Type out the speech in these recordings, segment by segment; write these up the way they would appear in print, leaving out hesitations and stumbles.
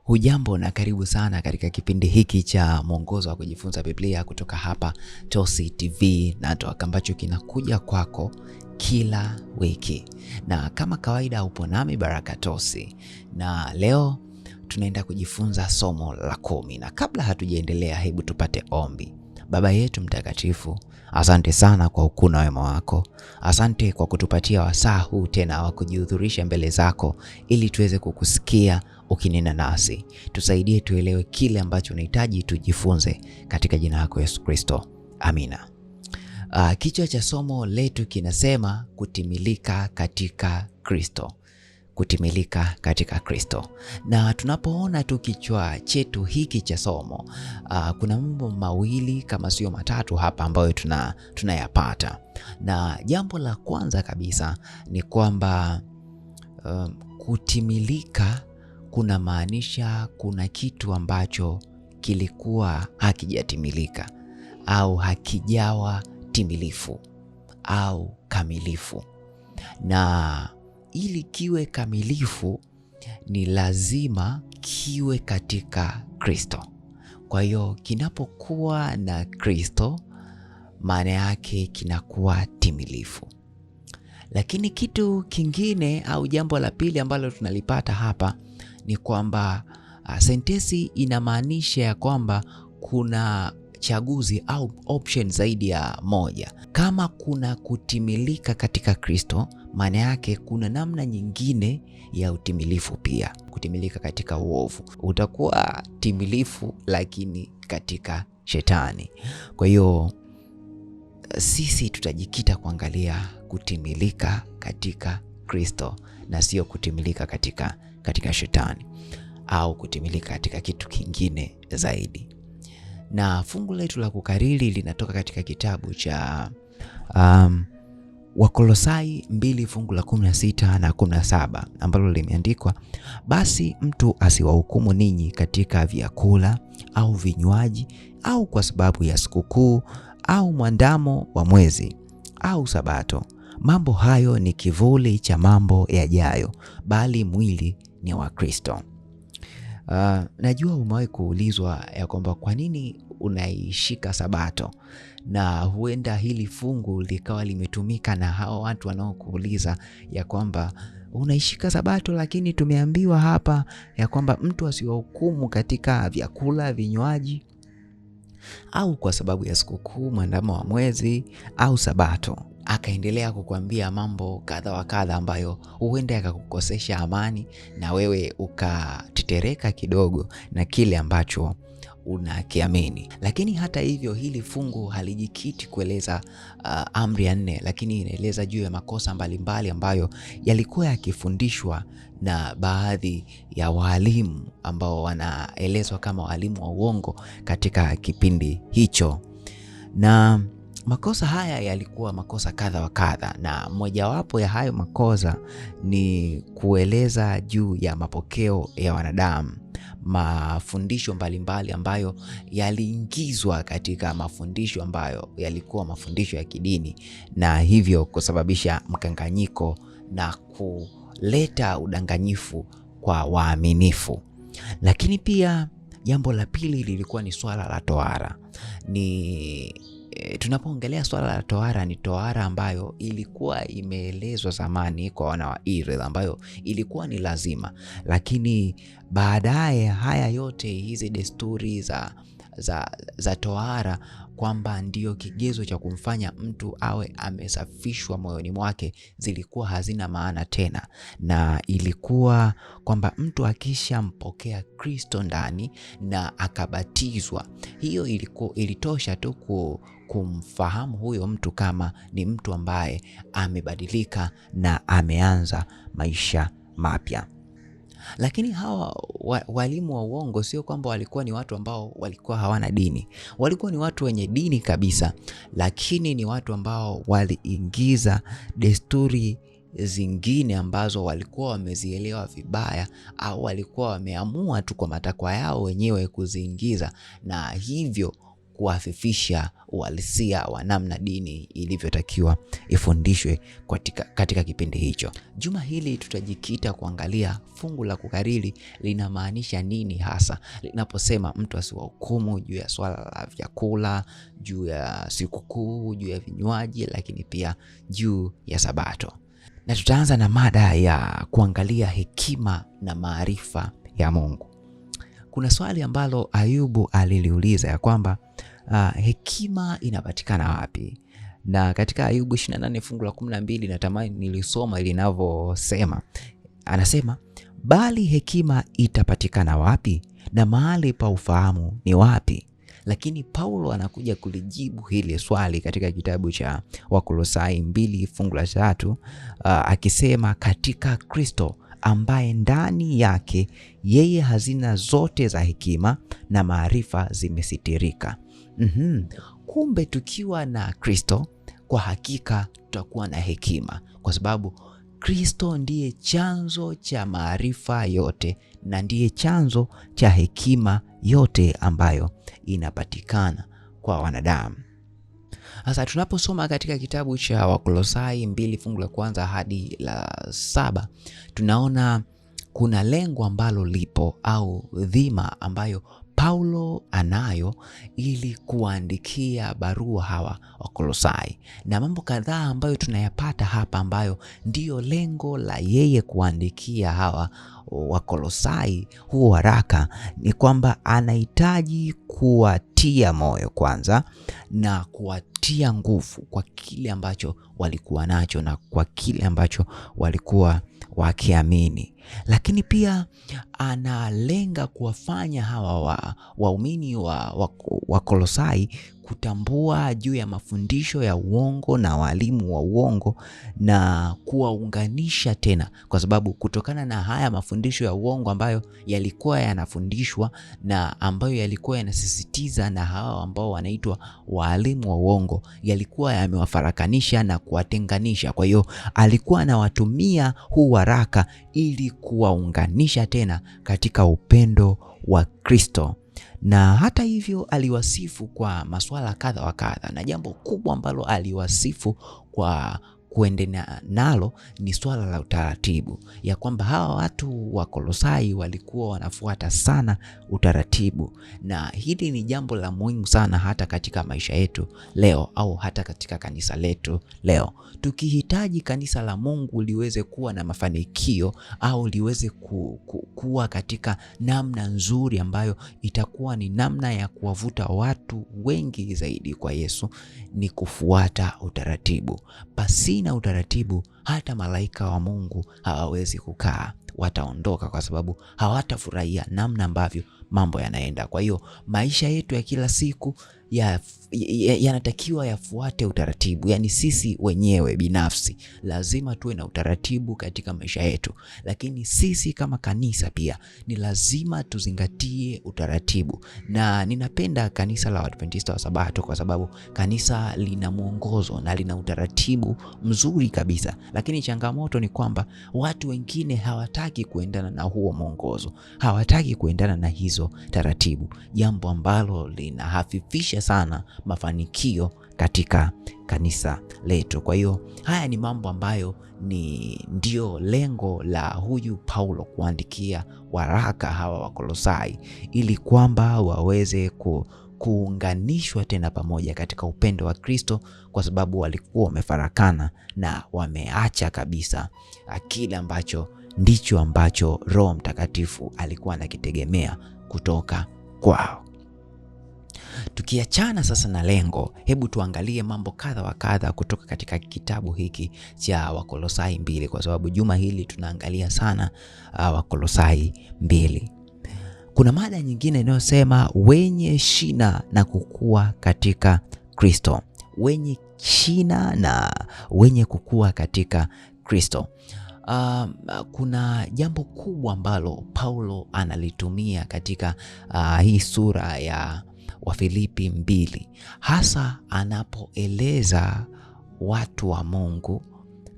Hujambo na karibu sana katika kipindi hiki cha mwongozo wa kujifunza Biblia kutoka hapa Tosi TV Network ambacho kinakuja kwako kila wiki. Na kama kawaida upo nami Baraka Tosi. Na leo tunaenda kujifunza somo la 10. Na kabla hatujaendelea, hebu tupate ombi. Baba yetu mtakatifu, asante sana kwa ukuu na wema wako. Asante kwa kutupatia wasaa huu tena wa kujihudhurisha mbele zako ili tuweze kukusikia ukinena nasi. Tusaidie tuelewe kile ambacho unahitaji tujifunze katika jina lako Yesu Kristo. Amina. Kichwa cha somo letu kinasema kutimilika katika Kristo. Kutimilika katika Kristo. Na tunapoona tu kichwa chetu hiki cha somo, kuna mambo mawili kama sio matatu hapa ambayo tunayapata. Na jambo la kwanza kabisa ni kwamba kutimilika kuna maanisha kuna kitu ambacho kilikuwa hakijatimilika au hakijawa timilifu au kamilifu. Na ili kiwe kamilifu ni lazima kiwe katika Kristo. Kwa hiyo kinapokuwa na Kristo, maana yake kinakuwa timilifu. Lakini kitu kingine au jambo la pili ambalo tunalipata hapa ni kwamba sentensi inamaanisha ya kwamba kuna chaguzi au option zaidi ya moja. Kama kuna kutimilika katika Kristo, maana yake kuna namna nyingine ya utimilifu pia. Kutimilika katika uovu, utakuwa timilifu lakini katika shetani. Kwa hiyo sisi tutajikita kuangalia kutimilika katika Kristo na sio kutimilika katika shetani au kutimilika katika kitu kingine zaidi. Na fungu letu la kukariri linatoka katika kitabu cha Wakolosai 2 fungu la 16 na 17 ambalo limeandikwa, basi mtu asiwahukumu ninyi katika vyakula au vinywaji au kwa sababu ya sikukuu au mwandamo wa mwezi au sabato. Mambo hayo ni kivuli cha mambo yajayo, bali mwili ni wa Kristo. Najua umewahi kuulizwa ya kwamba kwa nini unaishika sabato, na huenda hili fungu likawa limetumika na hao watu wanaokuuliza ya kwamba unaishika sabato, lakini tumeambiwa hapa ya kwamba mtu asiwahukumu katika vyakula, vinywaji au kwa sababu ya sikukuu, mwandamo wa mwezi au sabato. Akaendelea kukuambia mambo kadha wa kadha ambayo huenda yakakukosesha amani na wewe ukatetereka kidogo na kile ambacho unakiamini. Lakini hata hivyo, hili fungu halijikiti kueleza amri ya 4, lakini inaeleza juu ya makosa mbalimbali ambayo yalikuwa yakifundishwa na baadhi ya walimu ambao wanaelezwa kama walimu wa uongo katika kipindi hicho. Na makosa haya yalikuwa makosa kadha wa kadha, na mojawapo ya hayo makosa ni kueleza juu ya mapokeo ya wanadamu, mafundisho mbalimbali ambayo yaliingizwa katika mafundisho ambayo yalikuwa mafundisho ya kidini, na hivyo kusababisha mkanganyiko na kuleta udanganyifu kwa waaminifu. Lakini pia jambo la pili lilikuwa ni swala la tohara. Tunapoongelea swala la tohara, ni tohara ambayo ilikuwa imeelezwa zamani kwa wana wa Israeli, ambayo ilikuwa ni lazima. Lakini baadaye haya yote, hizi desturi za tohara, kwamba ndio kigezo cha kumfanya mtu awe amesafishwa moyoni mwake, zilikuwa hazina maana tena, na ilikuwa kwamba mtu akishampokea Kristo ndani na akabatizwa, hiyo ilitosha tu kumfahamu huyo mtu kama ni mtu ambaye amebadilika na ameanza maisha mapya. Lakini hawa walimu wa uongo sio kwamba walikuwa ni watu ambao walikuwa hawana dini. Walikuwa ni watu wenye dini kabisa, lakini ni watu ambao waliingiza desturi zingine ambazo walikuwa wamezielewa vibaya, au walikuwa wameamua tu kwa matakwa yao wenyewe kuziingiza, na hivyo kuafifisha uhalisia wa namna dini ilivyotakiwa ifundishwe katika kipindi hicho. Juma hili tutajikita kuangalia fungu la kukariri linamaanisha nini hasa linaposema mtu asiwahukumu juu ya swala la vyakula, juu ya sikukuu, juu ya vinywaji, lakini pia juu ya Sabato. Na tutaanza na mada ya kuangalia hekima na maarifa ya Mungu. Kuna swali ambalo Ayubu aliliuliza ya kwamba hekima inapatikana wapi? Na katika Ayubu 28 fungu la 12 natamani nilisoma linavyosema. Anasema, bali hekima itapatikana wapi? Na mahali pa ufahamu ni wapi? Lakini Paulo anakuja kulijibu hili swali katika kitabu cha Wakolosai 2 fungu la 3 akisema, katika Kristo ambaye ndani yake yeye hazina zote za hekima na maarifa zimesitirika. Kumbe tukiwa na Kristo kwa hakika tutakuwa na hekima, kwa sababu Kristo ndiye chanzo cha maarifa yote na ndiye chanzo cha hekima yote ambayo inapatikana kwa wanadamu. Sasa tunaposoma katika kitabu cha Wakolosai 2 fungu la 1 hadi la 7, tunaona kuna lengo ambalo lipo au dhima ambayo Paulo anayo ili kuandikia barua hawa Wakolosai, na mambo kadhaa ambayo tunayapata hapa ambayo ndiyo lengo la yeye kuandikia hawa Wakolosai huo waraka, ni kwamba anahitaji kuwatia moyo kwanza na kuwatia nguvu kwa kile ambacho walikuwa nacho na kwa kile ambacho walikuwa wakiamini, lakini pia analenga kuwafanya hawa waumini wa Kolosai kutambua juu ya mafundisho ya uongo na walimu wa uongo na kuwaunganisha tena, kwa sababu kutokana na haya mafundisho ya uongo ambayo yalikuwa yanafundishwa na ambayo yalikuwa yanasisitiza na hawa ambao wanaitwa walimu wa uongo, yalikuwa yamewafarakanisha na kuwatenganisha. Kwa hiyo alikuwa anawatumia huu waraka ili kuwaunganisha tena katika upendo wa Kristo. Na hata hivyo aliwasifu kwa masuala kadha wa kadha, na jambo kubwa ambalo aliwasifu kwa kuendelea nalo ni swala la utaratibu, ya kwamba hawa watu wa Kolosai walikuwa wanafuata sana utaratibu, na hili ni jambo la muhimu sana hata katika maisha yetu leo au hata katika kanisa letu leo. Tukihitaji kanisa la Mungu liweze kuwa na mafanikio au liweze kuwa katika namna nzuri ambayo itakuwa ni namna ya kuwavuta watu wengi zaidi kwa Yesu, ni kufuata utaratibu. Pasina utaratibu hata malaika wa Mungu hawawezi kukaa, wataondoka kwa sababu hawatafurahia namna ambavyo mambo yanaenda. Kwa hiyo maisha yetu ya kila siku yanatakiwa yafuate utaratibu. Yani sisi wenyewe binafsi lazima tuwe na utaratibu katika maisha yetu, lakini sisi kama kanisa pia ni lazima tuzingatie utaratibu. Na ninapenda kanisa la Waadventista wa Sabato kwa sababu kanisa lina mwongozo na lina utaratibu mzuri kabisa, lakini changamoto ni kwamba watu wengine hawataki kuendana na huo mwongozo, hawataki kuendana na hizo taratibu, jambo ambalo linahafifisha sana mafanikio katika kanisa letu. Kwa hiyo haya ni mambo ambayo ndio lengo la huyu Paulo kuandikia waraka hawa wa Kolosai, ili kwamba waweze kuunganishwa tena pamoja katika upendo wa Kristo, kwa sababu walikuwa wamefarakana na wameacha kabisa kile ambacho ndicho ambacho Roho Mtakatifu alikuwa anakitegemea kutoka kwao. Tukiachana sasa na lengo, hebu tuangalie mambo kadha wa kadha kutoka katika kitabu hiki cha Wakolosai 2, kwa sababu juma hili tunaangalia sana Wakolosai 2. Kuna mada nyingine inayosema wenye shina na kukua katika Kristo. Wenye shina na wenye kukua katika Kristo. Kuna jambo kubwa ambalo Paulo analitumia katika hii sura ya Wafilipi 2, hasa anapoeleza watu wa Mungu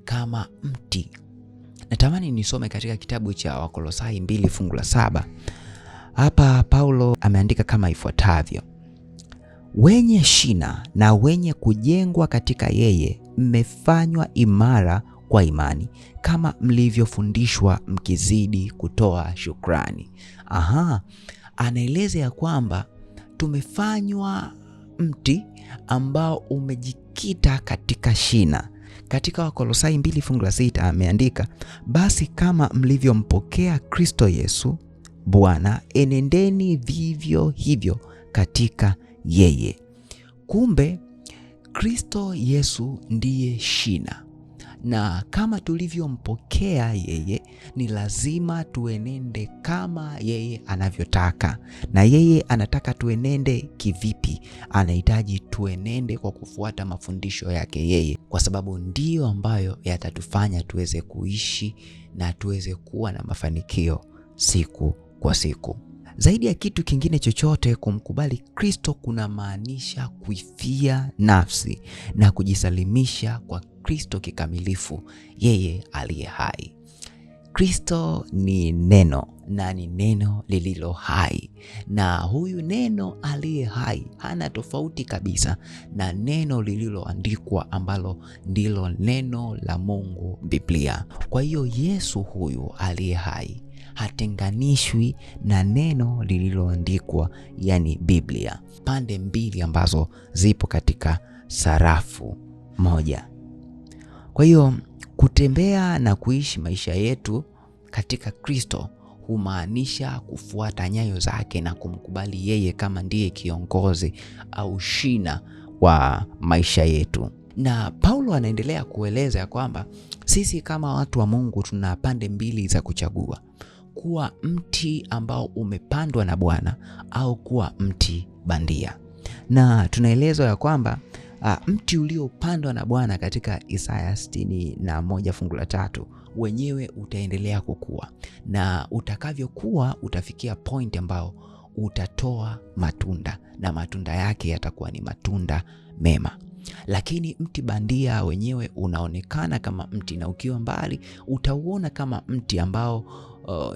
kama mti. Natamani nisome katika kitabu cha Wakolosai 2 fungu la 7. Hapa Paulo ameandika kama ifuatavyo: wenye shina na wenye kujengwa katika yeye, mmefanywa imara kwa imani, kama mlivyofundishwa, mkizidi kutoa shukrani. Anaeleza ya kwamba tumefanywa mti ambao umejikita katika shina. Katika Wakolosai 2:6 ameandika, basi kama mlivyompokea Kristo Yesu Bwana, enendeni vivyo hivyo katika yeye. Kumbe Kristo Yesu ndiye shina, na kama tulivyompokea yeye, ni lazima tuenende kama yeye anavyotaka. Na yeye anataka tuenende kivipi? Anahitaji tuenende kwa kufuata mafundisho yake yeye, kwa sababu ndiyo ambayo yatatufanya tuweze kuishi na tuweze kuwa na mafanikio siku kwa siku. Zaidi ya kitu kingine chochote, kumkubali Kristo kuna maanisha kuifia nafsi na kujisalimisha kwa Kristo kikamilifu, yeye aliye hai. Kristo ni neno na ni neno lililo hai, na huyu neno aliye hai hana tofauti kabisa na neno lililoandikwa ambalo ndilo neno la Mungu, Biblia. Kwa hiyo Yesu huyu aliye hai hatenganishwi na neno lililoandikwa, yani Biblia, pande mbili ambazo zipo katika sarafu moja. Kwa hiyo kutembea na kuishi maisha yetu katika Kristo humaanisha kufuata nyayo zake na kumkubali yeye kama ndiye kiongozi au shina wa maisha yetu. Na Paulo anaendelea kueleza ya kwamba sisi kama watu wa Mungu tuna pande mbili za kuchagua: kuwa mti ambao umepandwa na Bwana au kuwa mti bandia. Na tunaelezwa ya kwamba mti uliopandwa na Bwana katika Isaya 61:3 wenyewe utaendelea kukua, na utakavyokuwa utafikia point ambao utatoa matunda, na matunda yake yatakuwa ni matunda mema. Lakini mti bandia wenyewe unaonekana kama mti, na ukiwa mbali utauona kama mti ambao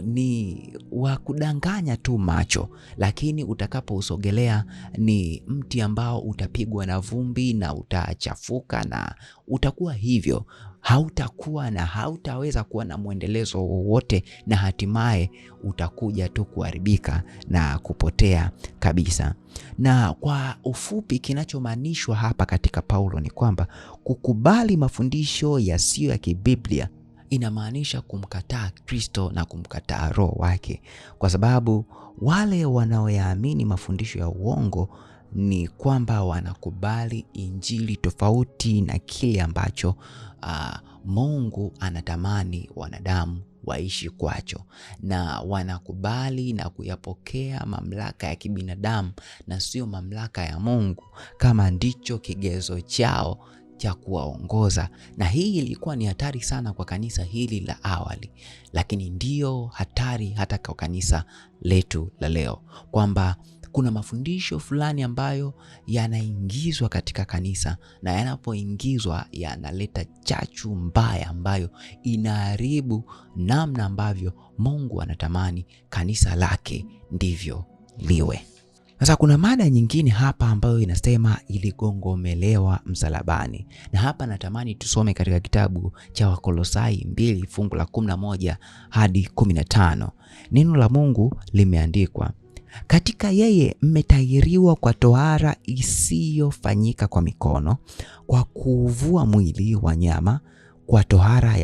ni wa kudanganya tu macho, lakini utakapousogelea ni mti ambao utapigwa na vumbi na utachafuka, na utakuwa hivyo, hautakuwa na hautaweza kuwa na mwendelezo wowote, na hatimaye utakuja tu kuharibika na kupotea kabisa. Na kwa ufupi, kinachomaanishwa hapa katika Paulo ni kwamba kukubali mafundisho yasiyo ya kibiblia inamaanisha kumkataa Kristo na kumkataa Roho wake, kwa sababu wale wanaoyaamini mafundisho ya uongo ni kwamba wanakubali injili tofauti na kile ambacho Mungu anatamani wanadamu waishi kwacho, na wanakubali na kuyapokea mamlaka ya kibinadamu na sio mamlaka ya Mungu kama ndicho kigezo chao cha kuwaongoza. Na hii ilikuwa ni hatari sana kwa kanisa hili la awali, lakini ndiyo hatari hata kwa kanisa letu la leo, kwamba kuna mafundisho fulani ambayo yanaingizwa katika kanisa, na yanapoingizwa yanaleta chachu mbaya ambayo inaharibu namna ambavyo Mungu anatamani kanisa lake ndivyo liwe. Sasa kuna mada nyingine hapa ambayo inasema iligongomelewa msalabani, na hapa natamani tusome katika kitabu cha Wakolosai 2:11 hadi 15. Neno la Mungu limeandikwa, katika yeye mmetahiriwa kwa tohara isiyofanyika kwa mikono, kwa kuvua mwili wa nyama kwa tohara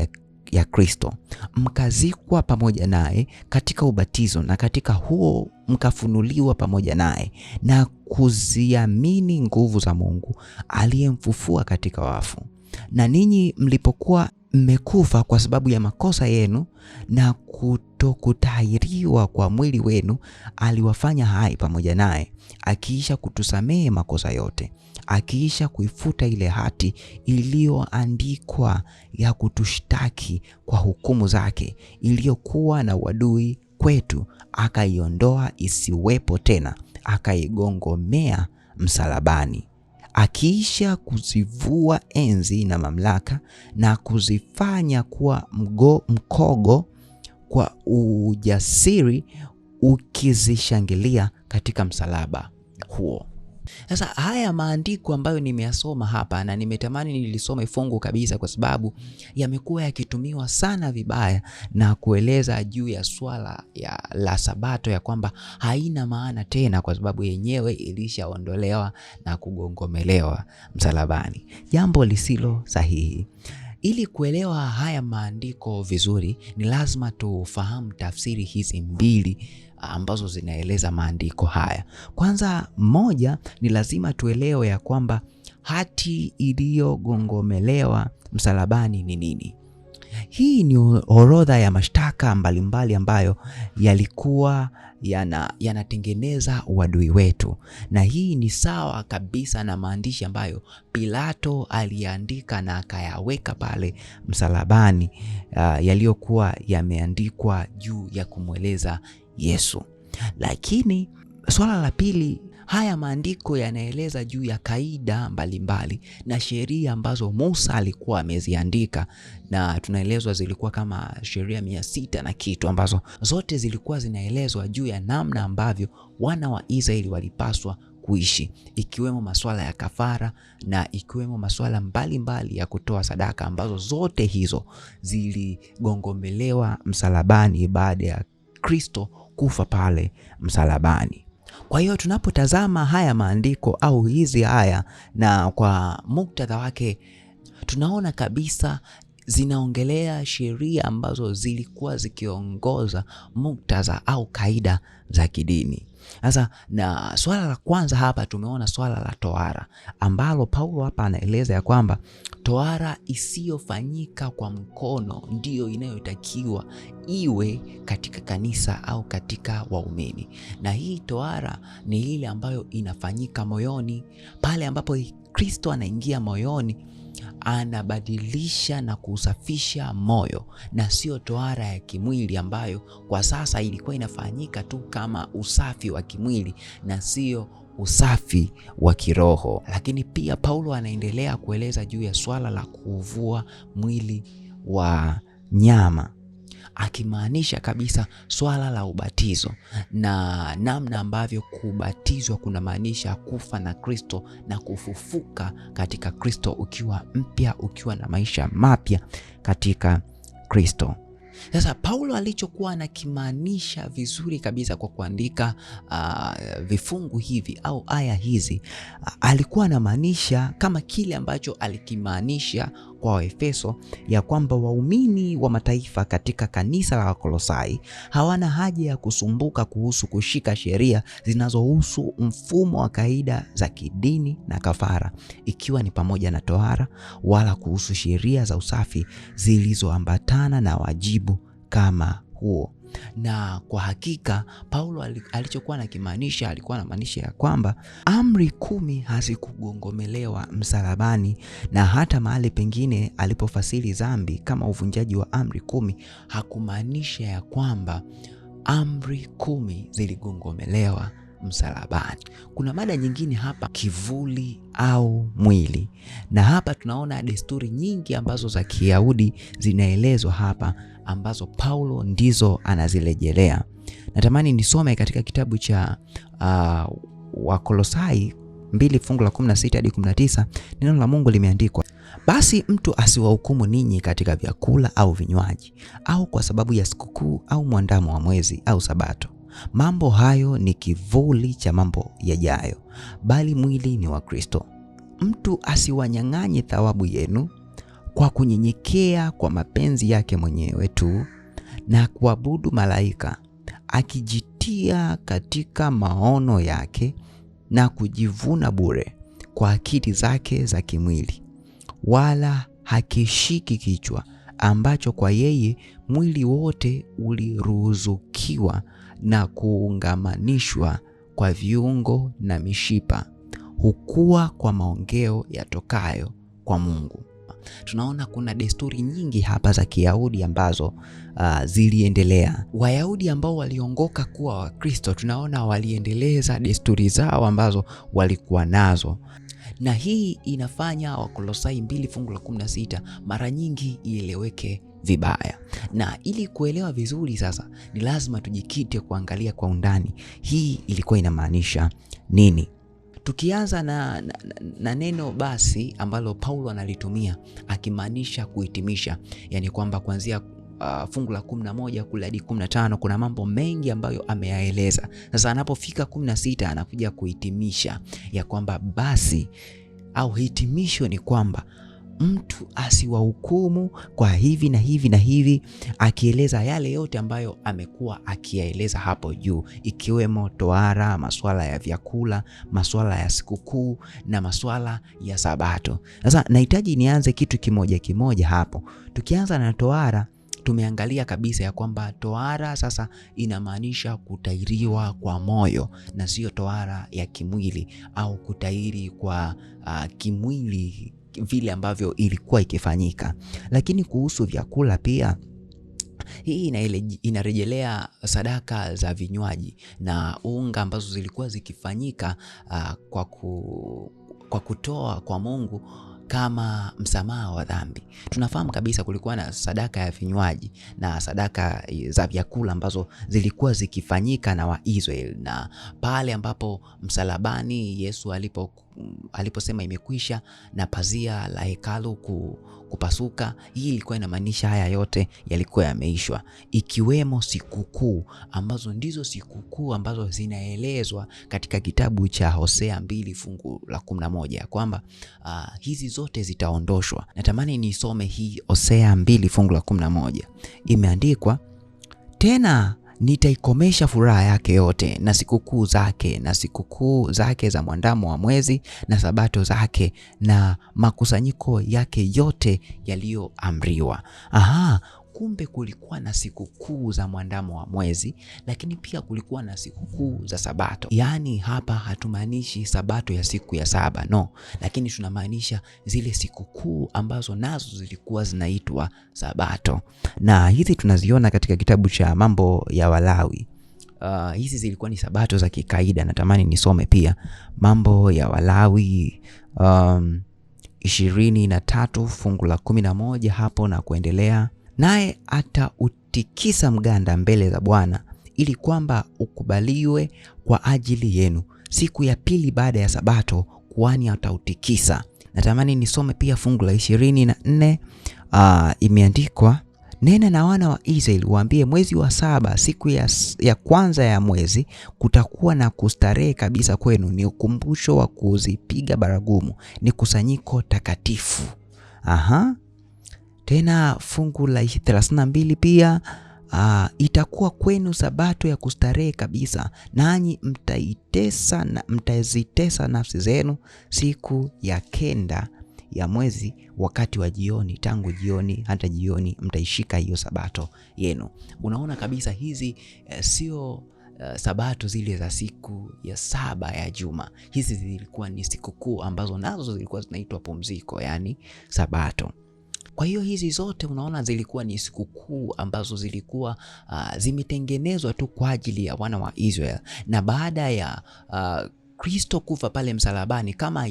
ya Kristo, mkazikwa pamoja naye katika ubatizo, na katika huo mkafunuliwa pamoja naye na kuziamini nguvu za Mungu aliyemfufua katika wafu. Na ninyi mlipokuwa mmekufa kwa sababu ya makosa yenu na kutokutahiriwa kwa mwili wenu, aliwafanya hai pamoja naye, akiisha kutusamehe makosa yote, akiisha kuifuta ile hati iliyoandikwa ya kutushtaki kwa hukumu zake, iliyokuwa na uadui kwetu, akaiondoa isiwepo tena, akaigongomea msalabani. Akiisha kuzivua enzi na mamlaka na kuzifanya kuwa mkogo kwa ujasiri, ukizishangilia katika msalaba huo. Sasa haya maandiko ambayo nimeyasoma hapa, na nimetamani nilisome fungu kabisa, kwa sababu yamekuwa yakitumiwa sana vibaya na kueleza juu ya swala la Sabato ya kwamba haina maana tena kwa sababu yenyewe ilishaondolewa na kugongomelewa msalabani, jambo lisilo sahihi. Ili kuelewa haya maandiko vizuri, ni lazima tufahamu tafsiri hizi mbili ambazo zinaeleza maandiko haya. Kwanza, moja, ni lazima tuelewe ya kwamba hati iliyogongomelewa msalabani ni nini. Hii ni orodha ya mashtaka mbalimbali ambayo yalikuwa yanatengeneza uadui wetu, na hii ni sawa kabisa na maandishi ambayo Pilato aliandika na akayaweka pale msalabani, yaliyokuwa yameandikwa juu ya kumweleza Yesu. Lakini swala la pili, haya maandiko yanaeleza juu ya kaida mbalimbali na sheria ambazo Musa alikuwa ameziandika, na tunaelezwa zilikuwa kama sheria 600 na kitu, ambazo zote zilikuwa zinaelezwa juu ya namna ambavyo wana wa Israeli walipaswa kuishi, ikiwemo masuala ya kafara na ikiwemo masuala mbalimbali ya kutoa sadaka, ambazo zote hizo ziligongomelewa msalabani baada ya Kristo kufa pale msalabani. Kwa hiyo tunapotazama haya maandiko au hizi aya na kwa muktadha wake, tunaona kabisa zinaongelea sheria ambazo zilikuwa zikiongoza muktadha au kaida za kidini. Sasa, na swala la kwanza hapa tumeona swala la tohara, ambalo Paulo hapa anaeleza ya kwamba tohara isiyofanyika kwa mkono ndiyo inayotakiwa iwe katika kanisa au katika waumini. Na hii tohara ni ile ambayo inafanyika moyoni, pale ambapo Kristo anaingia moyoni, anabadilisha na kusafisha moyo, na sio tohara ya kimwili ambayo kwa sasa ilikuwa inafanyika tu kama usafi wa kimwili na sio usafi wa kiroho. Lakini pia Paulo anaendelea kueleza juu ya swala la kuvua mwili wa nyama, akimaanisha kabisa swala la ubatizo na namna ambavyo kubatizwa kunamaanisha kufa na Kristo na kufufuka katika Kristo, ukiwa mpya, ukiwa na maisha mapya katika Kristo. Sasa Paulo alichokuwa anakimaanisha vizuri kabisa kwa kuandika vifungu hivi au aya hizi, alikuwa anamaanisha kama kile ambacho alikimaanisha kwa Waefeso, ya kwamba waumini wa mataifa katika kanisa la Wakolosai hawana haja ya kusumbuka kuhusu kushika sheria zinazohusu mfumo wa kaida za kidini na kafara, ikiwa ni pamoja na tohara, wala kuhusu sheria za usafi zilizoambatana na wajibu kama huo. Na kwa hakika Paulo alichokuwa anakimaanisha, alikuwa anamaanisha ya kwamba amri 10 hazikugongomelewa msalabani, na hata mahali pengine alipofasiri dhambi kama uvunjaji wa amri 10, hakumaanisha ya kwamba amri 10 ziligongomelewa msalabani. Kuna mada nyingine hapa, kivuli au mwili, na hapa tunaona desturi nyingi ambazo za Kiyahudi zinaelezwa hapa, ambazo Paulo ndizo anazirejelea. Natamani nisome katika kitabu cha Wakolosai 2 fungu la 16 hadi 19. Neno la Mungu limeandikwa: basi mtu asiwahukumu ninyi katika vyakula au vinywaji, au kwa sababu ya sikukuu au mwandamo wa mwezi au Sabato. Mambo hayo ni kivuli cha mambo yajayo, bali mwili ni wa Kristo. Mtu asiwanyang'anye thawabu yenu kwa kunyenyekea kwa mapenzi yake mwenyewe tu na kuabudu malaika, akijitia katika maono yake na kujivuna bure kwa akili zake za kimwili, wala hakishiki kichwa, ambacho kwa yeye mwili wote uliruzukiwa na kuungamanishwa kwa viungo na mishipa, hukua kwa maongeo yatokayo kwa Mungu. Tunaona kuna desturi nyingi hapa za Kiyahudi ambazo ziliendelea. Wayahudi ambao waliongoka kuwa Wakristo, tunaona waliendeleza desturi zao ambazo walikuwa nazo, na hii inafanya Wakolosai 2 fungu la 16 mara nyingi ieleweke vibaya. Na ili kuelewa vizuri sasa, ni lazima tujikite kuangalia kwa undani hii ilikuwa inamaanisha nini. Tukianza na neno basi ambalo Paulo analitumia akimaanisha kuhitimisha, yani kwamba kuanzia fungu la 11 kule hadi 15 kuna mambo mengi ambayo ameyaeleza. Sasa anapofika 16 anakuja kuhitimisha ya kwamba basi au hitimisho ni kwamba mtu asiwahukumu kwa hivi na hivi na hivi, akieleza yale yote ambayo amekuwa akiyaeleza hapo juu, ikiwemo tohara, masuala ya vyakula, masuala ya sikukuu na masuala ya Sabato. Sasa nahitaji nianze kitu kimoja kimoja hapo. Tukianza na tohara, tumeangalia kabisa ya kwamba tohara sasa inamaanisha kutairiwa kwa moyo na sio tohara ya kimwili au kutairi kwa kimwili vile ambavyo ilikuwa ikifanyika. Lakini kuhusu vyakula pia, hii inarejelea sadaka za vinywaji na unga ambazo zilikuwa zikifanyika kwa kutoa kwa Mungu kama msamaha wa dhambi. Tunafahamu kabisa kulikuwa na sadaka ya vinywaji na sadaka za vyakula ambazo zilikuwa zikifanyika na Waisraeli, na pale ambapo msalabani Yesu aliposema imekwisha na pazia la hekalu kupasuka, hii ilikuwa inamaanisha haya yote yalikuwa yameishwa, ikiwemo sikukuu ambazo ndizo sikukuu ambazo zinaelezwa katika kitabu cha Hosea 2 fungu la 11 kwamba hizi zote zitaondoshwa. Natamani nisome hii Hosea 2 fungu la 11. Imeandikwa, tena nitaikomesha furaha yake yote na sikukuu zake za mwandamo wa mwezi na Sabato zake na makusanyiko yake yote yaliyoamriwa. Kumbe kulikuwa na sikukuu za mwandamo wa mwezi, lakini pia kulikuwa na sikukuu za Sabato. Yaani hapa hatumaanishi Sabato ya siku ya 7, no, lakini tunamaanisha zile sikukuu ambazo nazo zilikuwa zinaitwa Sabato. Na hizi tunaziona katika kitabu cha Mambo ya Walawi. Hizi zilikuwa ni Sabato za kikaida. Natamani nisome pia Mambo ya Walawi 23 fungu la 11 hapo na kuendelea. Naye atautikisa mganda mbele za Bwana ili kwamba ukubaliwe kwa ajili yenu siku ya pili baada ya Sabato, kuhani atautikisa. Natamani nisome pia fungu la 24. Imeandikwa, nena na wana wa Israeli waambie, mwezi wa 7 siku ya kwanza ya mwezi kutakuwa na kustarehe kabisa kwenu, ni ukumbusho wa kuzipiga baragumu, ni kusanyiko takatifu. Tena fungu la 32 pia, itakuwa kwenu Sabato ya kustarehe kabisa, nanyi mtazitesa nafsi zenu siku ya 9 ya mwezi wakati wa jioni, tangu jioni hata jioni mtaishika hiyo Sabato yenu. Unaona kabisa hizi sio Sabato zile za siku ya 7 ya juma. Hizi zilikuwa ni sikukuu ambazo nazo zilikuwa zinaitwa pumziko, yani Sabato. Kwa hiyo hizi zote unaona zilikuwa ni sikukuu ambazo zilikuwa zimetengenezwa tu kwa ajili ya wana wa Israeli, na baada ya Kristo kufa pale msalabani, kama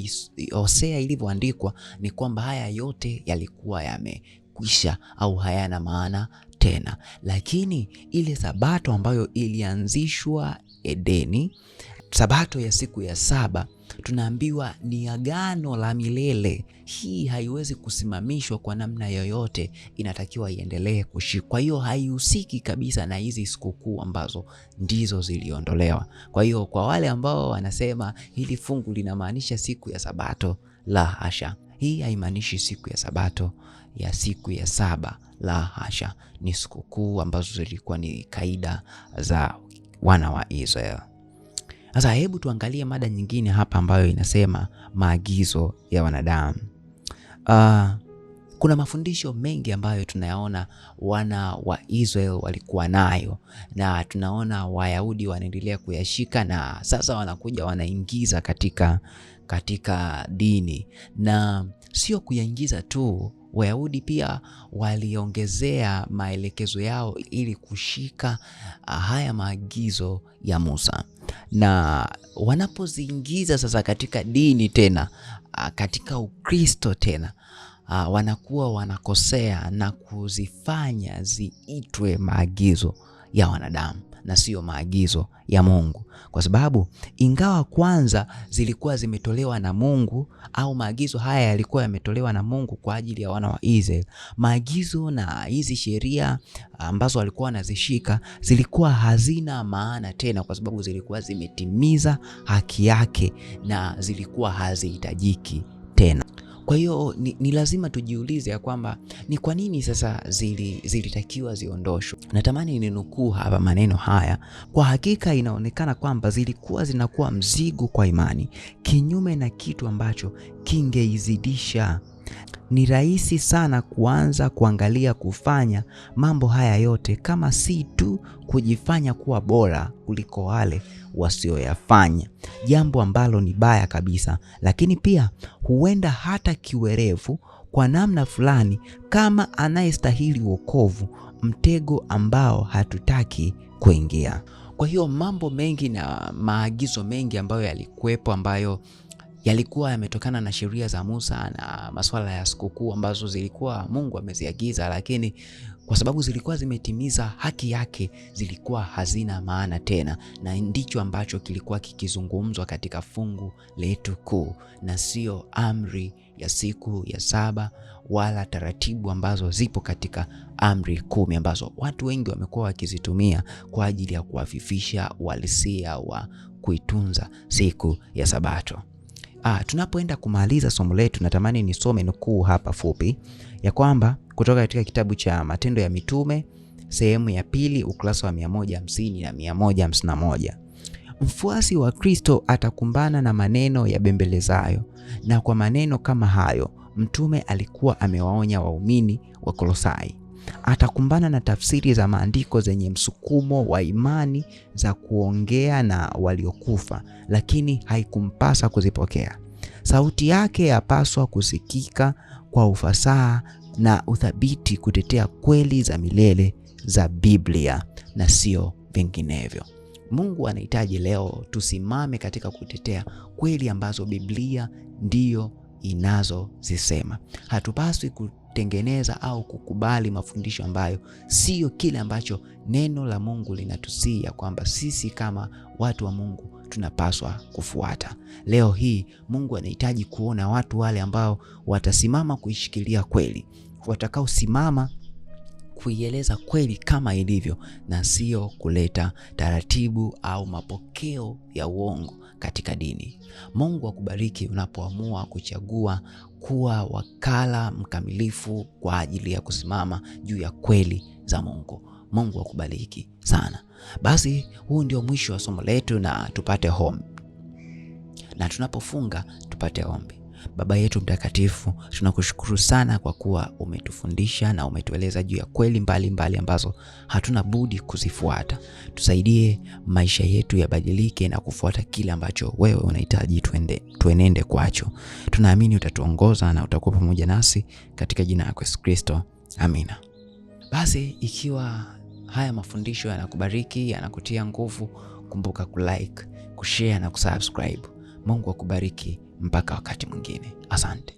Hosea ilivyoandikwa, ni kwamba haya yote yalikuwa yamekwisha au hayana maana tena. Lakini ile Sabato ambayo ilianzishwa Edeni, Sabato ya siku ya 7, tunaambiwa ni agano la milele. Hii haiwezi kusimamishwa kwa namna yoyote, inatakiwa iendelee kushikwa. Kwa hiyo haihusiki kabisa na hizi sikukuu ambazo ndizo ziliondolewa. Kwa hiyo kwa wale ambao wanasema hili fungu linamaanisha siku ya Sabato, la hasha. Hii haimaanishi siku ya Sabato ya siku ya 7, la hasha. Ni sikukuu ambazo zilikuwa ni kaida za wana wa Israeli. Sasa hebu tuangalie mada nyingine hapa ambayo inasema maagizo ya wanadamu. Kuna mafundisho mengi ambayo tunayaona wana wa Israeli walikuwa nayo, na tunaona Wayahudi wanaendelea kuyashika, na sasa wanakuja wanaingiza katika dini, na sio kuyaingiza tu. Wayahudi pia waliongezea maelekezo yao ili kushika haya maagizo ya Musa, na wanapoziingiza sasa katika dini tena, katika Ukristo tena, wanakuwa wanakosea na kuzifanya ziitwe maagizo ya wanadamu na sio maagizo ya Mungu. Kwa sababu ingawa kwanza zilikuwa zimetolewa na Mungu, au maagizo haya yalikuwa yametolewa na Mungu kwa ajili ya wana wa Israeli, maagizo na hizi sheria ambazo walikuwa wanazishika zilikuwa hazina maana tena, kwa sababu zilikuwa zimetimiza haki yake na zilikuwa hazihitajiki tena. Kwa hiyo ni lazima tujiulize ya kwamba ni kwa nini sasa zilitakiwa ziondoshwe. Natamani ninukuu hapa maneno haya. Kwa hakika inaonekana kwamba zilikuwa zinakuwa mzigo kwa imani, kinyume na kitu ambacho kingeizidisha. Ni rahisi sana kuanza kuangalia kufanya mambo haya yote kama si tu kujifanya kuwa bora kuliko wale wasioyafanya, jambo ambalo ni baya kabisa, lakini pia huenda hata kiwerevu kwa namna fulani kama anayestahili wokovu, mtego ambao hatutaki kuingia. Kwa hiyo mambo mengi na maagizo mengi ambayo yalikuwepo, ambayo yalikuwa yametokana na sheria za Musa na masuala ya sikukuu ambazo zilikuwa Mungu ameziagiza, lakini kwa sababu zilikuwa zimetimiza haki yake, zilikuwa hazina maana tena, na ndicho ambacho kilikuwa kikizungumzwa katika fungu letu kuu, na sio amri ya siku ya saba wala taratibu ambazo zipo katika amri 10 ambazo watu wengi wamekuwa wakizitumia kwa ajili ya kuafifisha uhalisia wa kuitunza siku ya Sabato. Tunapoenda kumaliza somo letu, natamani nisome nukuu hapa fupi ya kwamba kutoka katika kitabu cha Matendo ya Mitume sehemu ya 2 ukurasa wa 150 na 151. Mfuasi wa Kristo atakumbana na maneno ya bembelezayo, na kwa maneno kama hayo mtume alikuwa amewaonya waumini wa Kolosai. Atakumbana na tafsiri za maandiko zenye msukumo wa imani za kuongea na waliokufa, lakini haikumpasa kuzipokea. Sauti yake yapaswa kusikika kwa ufasaha na uthabiti, kutetea kweli za milele za Biblia na sio vinginevyo. Mungu anahitaji leo tusimame katika kutetea kweli ambazo Biblia ndiyo inazozisema. Hatupaswi kutengeneza au kukubali mafundisho ambayo sio kile ambacho neno la Mungu linatusia kwamba sisi kama watu wa Mungu tunapaswa kufuata. Leo hii Mungu anahitaji kuona watu wale ambao watasimama kuishikilia kweli, watakao simama kuieleza kweli kama ilivyo, na sio kuleta taratibu au mapokeo ya uongo katika dini. Mungu akubariki unapoamua kuchagua kuwa wakala mkamilifu kwa ajili ya kusimama juu ya kweli za Mungu. Mungu akubariki sana. Basi huu ndio mwisho wa somo letu, na tupate ombi. Na tunapofunga tupate ombi. Baba yetu mtakatifu, tunakushukuru sana kwa kuwa umetufundisha na umetueleza juu ya kweli mbalimbali ambazo hatuna budi kuzifuata. Tusaidie maisha yetu yabadilike na kufuata kile ambacho wewe unahitaji tuenende kwacho. Tunaamini utatuongoza na utakuwa pamoja nasi katika jina la Yesu Kristo. Amina. Basi ikiwa haya mafundisho yanakubariki, yanakutia nguvu, kumbuka kulike, kushare na kusubscribe. Mungu akubariki mpaka wakati mwingine. Asante.